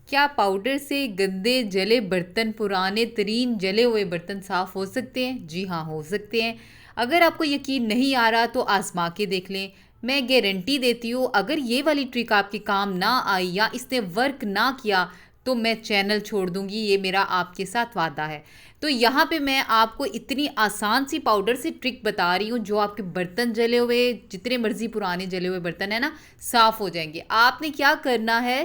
क्या पाउडर से गंदे जले बर्तन, पुराने तरीन जले हुए बर्तन साफ हो सकते हैं? जी हाँ, हो सकते हैं। अगर आपको यकीन नहीं आ रहा तो आजमा के देख लें। मैं गारंटी देती हूँ, अगर ये वाली ट्रिक आपके काम ना आई या इसने वर्क ना किया तो मैं चैनल छोड़ दूंगी, ये मेरा आपके साथ वादा है। तो यहाँ पे मैं आपको इतनी आसान सी पाउडर से ट्रिक बता रही हूँ जो आपके बर्तन जले हुए, जितने मर्जी पुराने जले हुए बर्तन है ना, साफ हो जाएंगे। आपने क्या करना है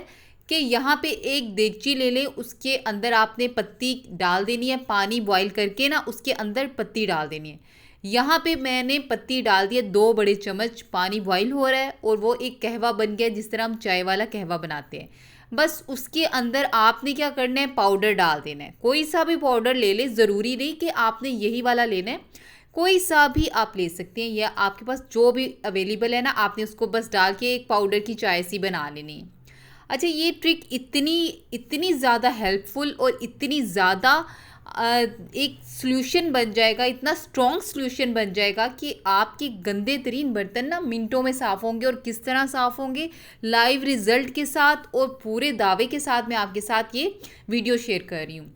कि यहाँ पे एक देगची ले लें, उसके अंदर आपने पत्ती डाल देनी है, पानी बॉईल करके ना उसके अंदर पत्ती डाल देनी है। यहाँ पे मैंने पत्ती डाल दी है, 2 बड़े चम्मच पानी बॉईल हो रहा है और वो एक कहवा बन गया, जिस तरह हम चाय वाला कहवा बनाते हैं। बस उसके अंदर आपने क्या करना है, पाउडर डाल देना है। कोई सा भी पाउडर ले ले, ज़रूरी नहीं कि आपने यही वाला लेना है, कोई सा भी आप ले सकते हैं, या आपके पास जो भी अवेलेबल है ना, आपने उसको बस डाल के एक पाउडर की चाय सी बना लेनी है। अच्छा, ये ट्रिक इतनी इतनी ज़्यादा हेल्पफुल और इतनी ज़्यादा एक सॉल्यूशन बन जाएगा, इतना स्ट्रॉन्ग सॉल्यूशन बन जाएगा कि आपके गंदे तरीन बर्तन ना मिनटों में साफ़ होंगे। और किस तरह साफ़ होंगे, लाइव रिजल्ट के साथ और पूरे दावे के साथ मैं आपके साथ ये वीडियो शेयर कर रही हूँ।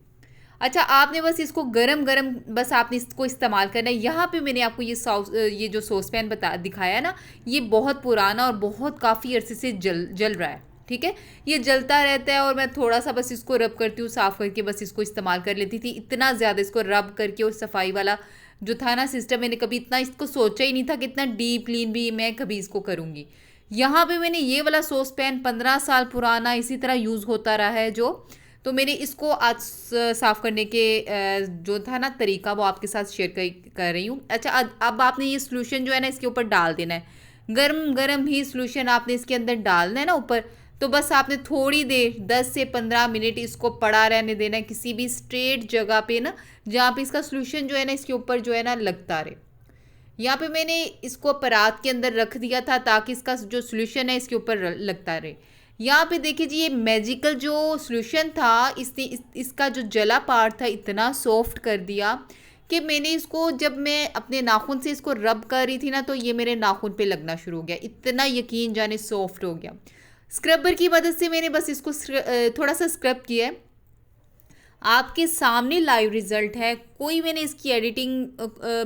अच्छा, आपने बस इसको गरम गरम बस आपने इसको इस्तेमाल करना है। यहाँ पे मैंने आपको ये जो सॉस पैन बता दिखाया ना, ये बहुत पुराना और बहुत काफ़ी अरसे से जल रहा है। ठीक है, ये जलता रहता है और मैं थोड़ा सा बस इसको रब करती हूँ, साफ़ करके बस इसको इस्तेमाल कर लेती थी। इतना ज़्यादा इसको रब करके और सफाई वाला जो था ना सिस्टम, मैंने कभी इतना इसको सोचा ही नहीं था कि इतना डीप क्लीन भी मैं कभी इसको करूँगी। यहाँ पे मैंने ये वाला सॉस पैन 15 साल पुराना इसी तरह यूज़ होता रहा है जो, तो मैंने इसको आज साफ़ करने के जो था ना तरीका, वो आपके साथ शेयर कर रही हूँ। अच्छा, अब आपने ये सोल्यूशन जो है ना इसके ऊपर डाल देना है। गरम गरम ही सोल्यूशन आपने इसके अंदर डालना है ना ऊपर। तो बस आपने थोड़ी देर 10 से 15 मिनट इसको पड़ा रहने देना है किसी भी स्ट्रेट जगह पे ना, जहाँ पे इसका सोल्यूशन जो है ना इसके ऊपर जो है ना लगता रहे। यहाँ पे मैंने इसको परात के अंदर रख दिया था ताकि इसका जो सोल्यूशन है इसके ऊपर लगता रहे। यहाँ पे देखिए जी, ये मैजिकल जो सोल्यूशन था, इसने इसका जो जला पार्ट था इतना सॉफ्ट कर दिया कि मैंने इसको, जब मैं अपने नाखून से इसको रब कर रही थी ना, तो ये मेरे नाखून पे लगना शुरू हो गया। इतना यकीन जाने सॉफ्ट हो गया। स्क्रबर की मदद से मैंने बस इसको थोड़ा सा स्क्रब किया है। आपके सामने लाइव रिजल्ट है। कोई मैंने इसकी एडिटिंग,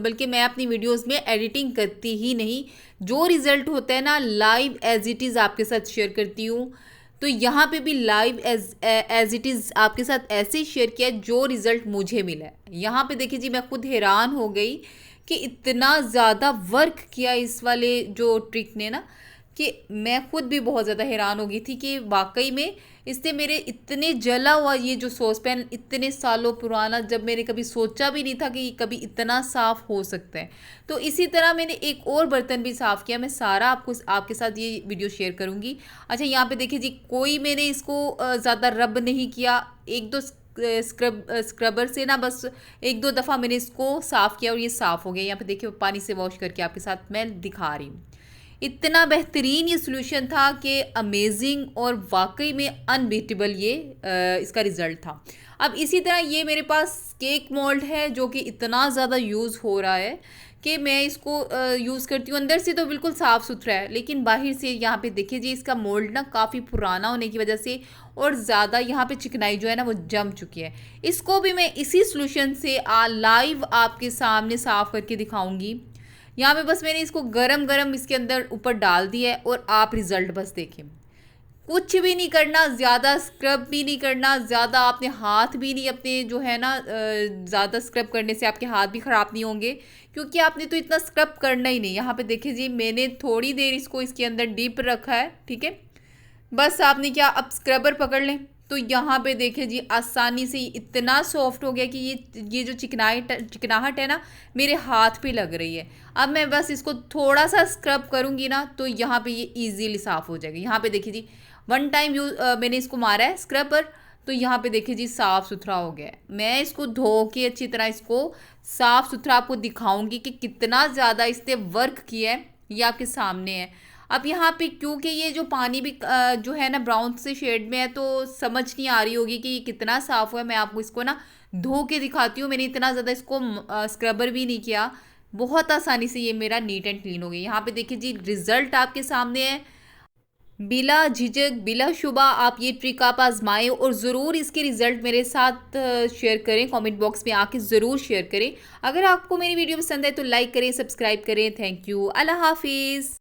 बल्कि मैं अपनी वीडियोस में एडिटिंग करती ही नहीं। जो रिजल्ट होता है ना, लाइव एज इट इज़ आपके साथ शेयर करती हूँ। तो यहाँ पे भी लाइव एज इट इज़ आपके साथ ऐसे ही शेयर किया जो रिज़ल्ट मुझे मिला है। यहाँ पे देखिए जी, मैं खुद हैरान हो गई कि इतना ज़्यादा वर्क किया इस वाले जो ट्रिक ने ना, कि मैं खुद भी बहुत ज़्यादा हैरान हो गई थी कि वाकई में इससे मेरे इतने जला हुआ ये जो सॉस पैन, इतने सालों पुराना, जब मैंने कभी सोचा भी नहीं था कि कभी इतना साफ़ हो सकता है। तो इसी तरह मैंने एक और बर्तन भी साफ़ किया, मैं सारा आपको आपके साथ ये वीडियो शेयर करूँगी। अच्छा, यहाँ पे देखिए जी, कोई मैंने इसको ज़्यादा रब नहीं किया, एक दो स्क्रबर से ना बस एक दो दफ़ा मैंने इसको साफ़ किया और ये साफ़ हो गया। यहाँ पे देखिए, पानी से वॉश करके आपके साथ मैं दिखा रही हूँ। इतना बेहतरीन ये सोल्यूशन था कि अमेजिंग और वाकई में अनबीटेबल ये इसका रिज़ल्ट था। अब इसी तरह ये मेरे पास केक मोल्ड है जो कि इतना ज़्यादा यूज़ हो रहा है कि मैं इसको यूज़ करती हूँ। अंदर से तो बिल्कुल साफ़ सुथरा है, लेकिन बाहर से यहाँ पे देखिए जी, इसका मोल्ड ना काफ़ी पुराना होने की वजह से और ज़्यादा यहाँ पे चिकनाई जो है ना वो जम चुकी है। इसको भी मैं इसी सोल्यूशन से लाइव आपके सामने साफ़ करके दिखाऊंगी। यहाँ पे बस मैंने इसको गरम गरम इसके अंदर ऊपर डाल दिया है और आप रिज़ल्ट बस देखें। कुछ भी नहीं करना, ज़्यादा स्क्रब भी नहीं करना, ज़्यादा आपने हाथ भी नहीं अपने जो है ना, ज़्यादा स्क्रब करने से आपके हाथ भी ख़राब नहीं होंगे, क्योंकि आपने तो इतना स्क्रब करना ही नहीं। यहाँ पे देखिए जी, मैंने थोड़ी देर इसको इसके अंदर डीप रखा है। ठीक है, बस आपने क्या, अब स्क्रबर पकड़ लें तो यहाँ पे देखिए जी, आसानी से इतना सॉफ्ट हो गया कि ये जो चिकनाहट है ना, मेरे हाथ पे लग रही है। अब मैं बस इसको थोड़ा सा स्क्रब करूँगी ना, तो यहाँ पे ये इजीली साफ़ हो जाएगा। यहाँ पे देखिए जी, 1 टाइम मैंने इसको मारा है स्क्रबर, तो यहाँ पे देखिए जी साफ़ सुथरा हो गया है। मैं इसको धो के अच्छी तरह इसको साफ़ सुथरा आपको दिखाऊंगी कि कितना ज़्यादा इसने वर्क किया है। ये आपके सामने है। अब यहाँ पे क्योंकि ये जो पानी भी जो है ना ब्राउन से शेड में है, तो समझ नहीं आ रही होगी कि ये कितना साफ़ हुआ है। मैं आपको इसको ना धो के दिखाती हूँ। मैंने इतना ज़्यादा इसको स्क्रबर भी नहीं किया, बहुत आसानी से ये मेरा नीट एंड क्लीन हो गया। यहाँ पे देखिए जी, रिज़ल्ट आपके सामने है। बिला झिझक, बिला शुबा आप ये ट्रिक आप आज़माएँ और ज़रूर इसके रिज़ल्ट मेरे साथ शेयर करें, कमेंट बॉक्स में आके ज़रूर शेयर करें। अगर आपको मेरी वीडियो पसंद है तो लाइक करें, सब्सक्राइब करें। Thank you. अल्लाह हाफ़िज़।